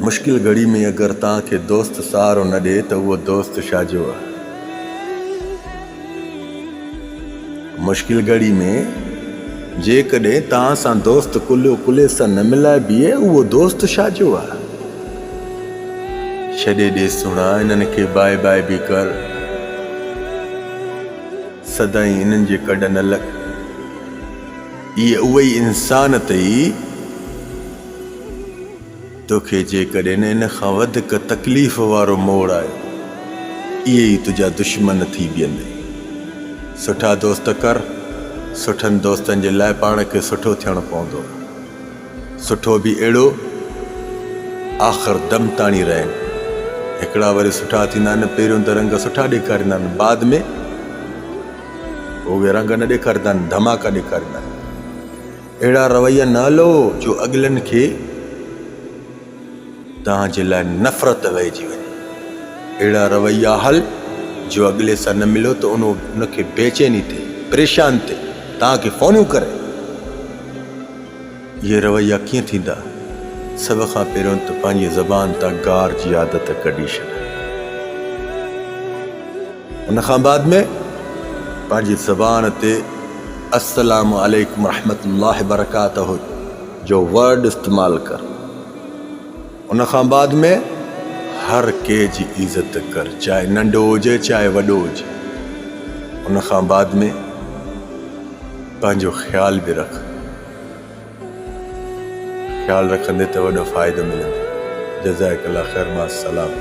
मुश्किल घड़ी में अगर तव्हांखे दोस्त सहारो न ॾे त उहो दोस्त छाजो आहे। मुश्किल घड़ी में जेकॾहिं तव्हां सां दोस्त कुल्यो कुले सां न मिलाए बीहे उहो दोस्त छाजो आहे। छॾे ॾे सुणा इन्हनि खे बाए बाए बि कर, सदाईं इन्हनि जे कॾ न लॻ। इहे उहे ई इंसान अथई तोखे जेकॾहिं इन खां वधीक तकलीफ़ वारो मोड़ आहे, इहे ई तुंहिंजा दुश्मन थी बीहंदई। सुठा दोस्त कर, सुठनि दोस्तनि जे लाइ पाण खे सुठो थियणो पवंदो। सुठो बि अहिड़ो आख़िर दम ताणी रहनि। हिकिड़ा वरी सुठा थींदा आहिनि, पहिरियों त रंग सुठा ॾेखारींदा आहिनि, बाद में उहे रंग न ॾेखारींदा आहिनि, धमाका ॾेखारींदा आहिनि। अहिड़ा रवैया न हलो जो अॻिलनि खे तव्हांजे लाइ नफ़रत वहिजी वञे। अहिड़ा रवैया हल जो अॻिले सां न मिलो त उनखे बेचैनी थिए, परेशान थिए, तव्हांखे फ़ोनियूं करे। इहे रवैया कीअं थींदा? सभ खां पहिरियों त पंहिंजी ज़बान तां गार जी आदत कढी छॾ। उन खां बाद में पंहिंजी ज़बान ते अस्सलामु अलैकुम रहमतुल्लाहि बरकातहू जो वर्ड इस्तेमालु कर। उन खां बाद में हर कंहिं जी इज़त कर, चाहे नंढो हुजे चाहे वॾो हुजे। उन खां बाद में पंहिंजो ख़्याल बि रख। ख़्याल रखंदे त वॾो फ़ाइदो मिलंदो। जज़ाकल्लाह ख़ैर, मां सलाम।